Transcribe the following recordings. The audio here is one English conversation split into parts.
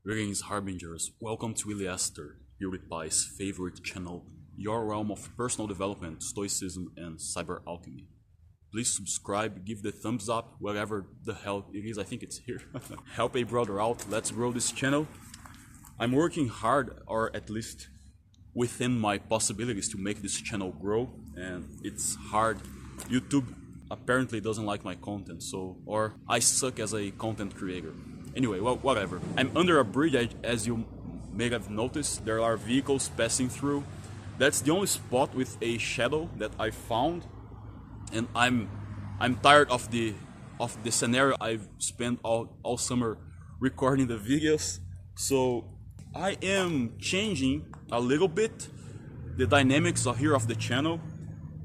Greetings, Harbingers. Welcome to Willie Esther, here with Pai's favorite channel, your realm of personal development, stoicism, and cyber alchemy. Please subscribe, give the thumbs up, whatever the hell it is, I think it's here. Help a brother out, let's grow this channel. I'm working hard, or at least within my possibilities, to make this channel grow, and it's hard. YouTube apparently doesn't like my content, or I suck as a content creator. Anyway, well, whatever. I'm under a bridge, as you may have noticed. There are vehicles passing through. That's the only spot with a shadow that I found, and I'm tired of the scenario I've spent all summer recording the videos. So I am changing a little bit the dynamics here of the channel.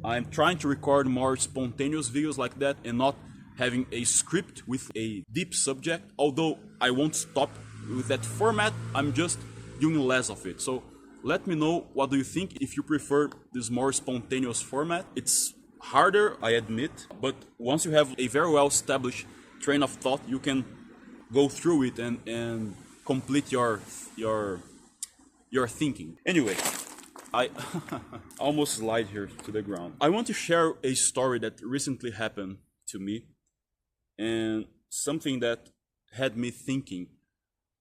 I'm trying to record more spontaneous videos like that and not having a script with a deep subject. Although I won't stop with that format, I'm just doing less of it. So let me know, what do you think, if you prefer this more spontaneous format. It's harder, I admit, but once you have a very well established train of thought, you can go through it and complete your thinking. Anyway, I almost slide here to the ground. I want to share a story that recently happened to me, and something that had me thinking.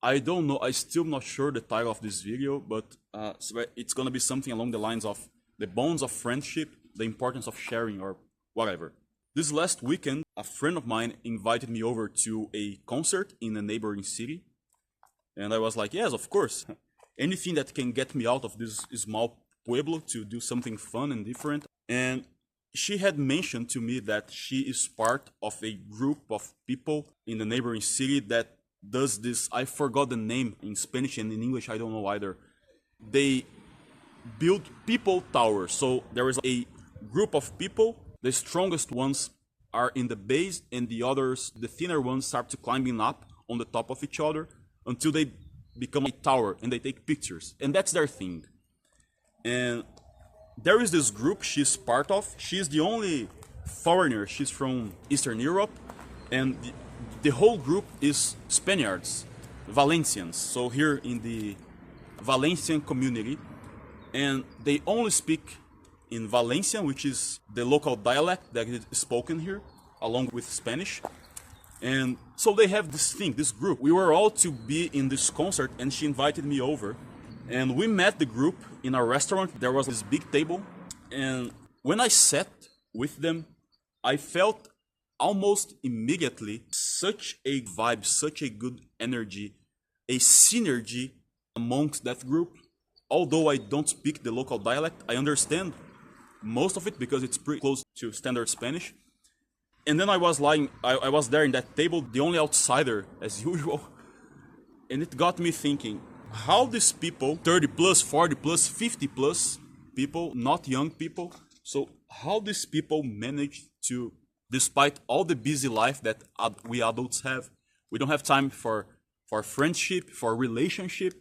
I don't know, I'm still not sure the title of this video, but so it's gonna be something along the lines of the bonds of friendship, the importance of sharing, or whatever. This last weekend, a friend of mine invited me over to a concert in a neighboring city, and I was like, yes, of course. Anything that can get me out of this small pueblo to do something fun and different. And she had mentioned to me that she is part of a group of people in the neighboring city that does this. I forgot the name in Spanish, and in English I don't know either. They build people towers. So there is a group of people. The strongest ones are in the base, and the others, the thinner ones, start to climbing up on the top of each other until they become a tower, and they take pictures. And that's their thing. And there is this group she's part of. She's the only foreigner. She's from Eastern Europe, and the whole group is Spaniards, Valencians. So here in the Valencian community, and they only speak in Valencian, which is the local dialect that is spoken here, along with Spanish. And so they have this thing, this group. We were all to be in this concert, and she invited me over. And we met the group in a restaurant. There was this big table. And when I sat with them, I felt almost immediately such a vibe, such a good energy, a synergy amongst that group. Although I don't speak the local dialect, I understand most of it because it's pretty close to standard Spanish. And then I was there in that table, the only outsider as usual. And it got me thinking, how these people, 30 plus, 40 plus, 50 plus people, not young people, so how these people manage to, despite all the busy life that we adults have, we don't have time for friendship, for relationship,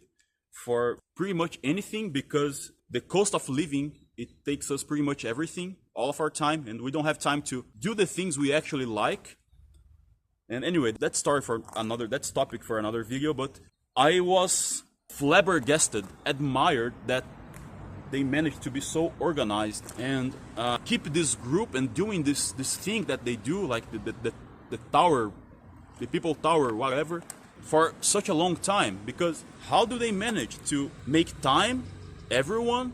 for pretty much anything, because the cost of living, it takes us pretty much everything, all of our time, and we don't have time to do the things we actually like. And anyway, that's topic for another video, but I was flabbergasted, admired that they managed to be so organized and keep this group and doing this thing that they do, like the tower, the people tower, whatever, for such a long time. Because how do they manage to make time, everyone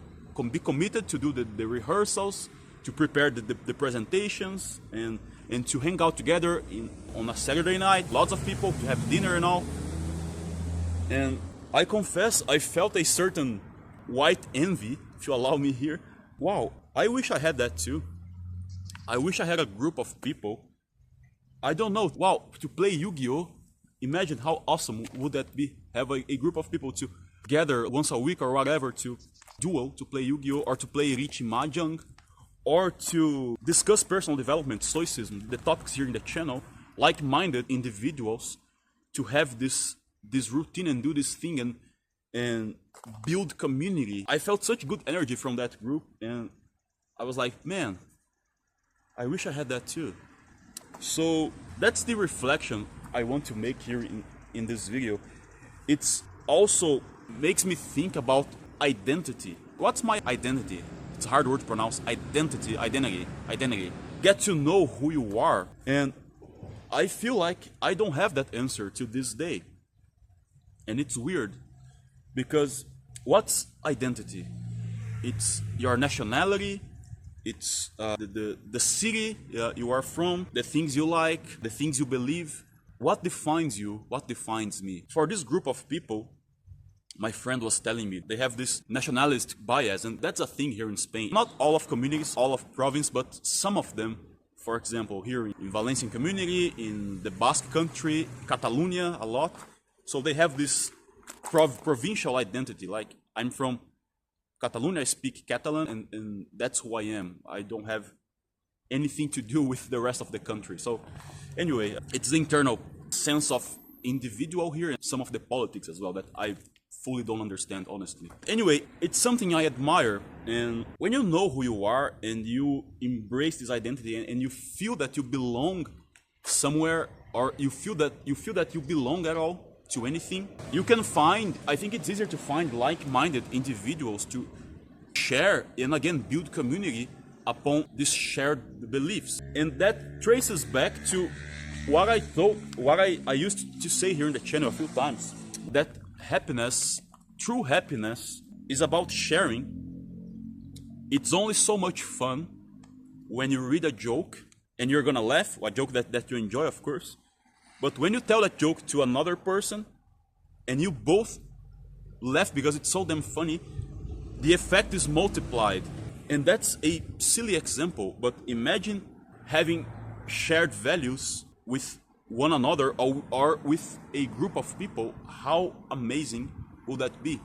be committed to do the rehearsals, to prepare the presentations, and to hang out together on a Saturday night, lots of people, to have dinner and all. And I confess, I felt a certain white envy, if you allow me here. Wow, I wish I had that too. I wish I had a group of people. I don't know, wow, to play Yu-Gi-Oh! Imagine how awesome would that be, have a group of people to gather once a week or whatever to duel, to play Yu-Gi-Oh! Or to play Rich Mahjong, or to discuss personal development, stoicism, the topics here in the channel, like-minded individuals, to have this routine and do this thing and build community. I felt such good energy from that group, and I was like, man, I wish I had that too. So that's the reflection I want to make here in this video. It's also makes me think about identity. What's my identity? It's a hard word to pronounce. Identity. Get to know who you are. And I feel like I don't have that answer to this day. And it's weird because what's identity? It's your nationality, it's the city you are from, the things you like, the things you believe. What defines you? What defines me? For this group of people, my friend was telling me they have this nationalist bias, and that's a thing here in Spain. Not all of communities, all of province, but some of them. For example, here in Valencian community, in the Basque country, Catalonia, a lot. So they have this provincial identity. Like, I'm from Catalonia, I speak Catalan, and that's who I am. I don't have anything to do with the rest of the country. So anyway, it's the internal sense of individual here and some of the politics as well that I fully don't understand, honestly. Anyway, it's something I admire, and when you know who you are and you embrace this identity and you feel that you belong somewhere, or you feel that you belong at all to anything, you can find, I think it's easier to find like-minded individuals to share and again build community upon these shared beliefs. And that traces back to what I used to say here in the channel a few times, that happiness, true happiness, is about sharing. It's only so much fun when you read a joke and you're gonna laugh, a joke that you enjoy, of course. But when you tell that joke to another person and you both laugh because it's so damn funny, the effect is multiplied. And that's a silly example, but imagine having shared values with one another or with a group of people. How amazing would that be?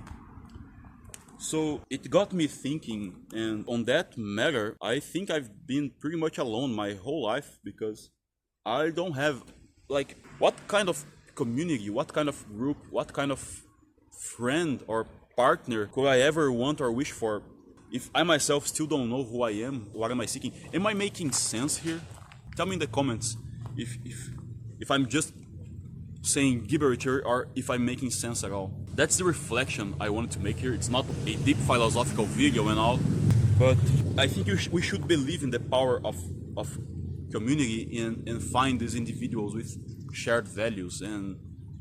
So it got me thinking, and on that matter, I think I've been pretty much alone my whole life because I don't have, like, what kind of community, what kind of group, what kind of friend or partner could I ever want or wish for if I myself still don't know who I am? What am I seeking? Am I making sense here? Tell me in the comments if I'm just saying gibberish here or if I'm making sense at all. That's the reflection I wanted to make here. It's not a deep philosophical video and all, but I think we should believe in the power of community and find these individuals with shared values. And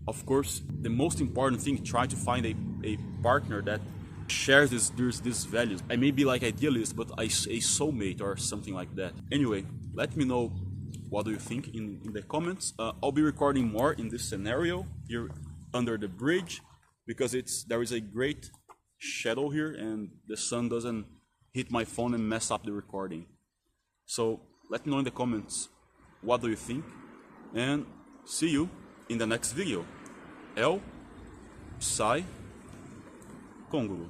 of course, the most important thing, try to find a partner that shares these values. I may be like idealist, but a soulmate or something like that. Anyway, let me know what do you think in the comments. I'll be recording more in this scenario here under the bridge because there is a great shadow here and the sun doesn't hit my phone and mess up the recording. So let me know in the comments what do you think, and see you in the next video. El Sai Congolo.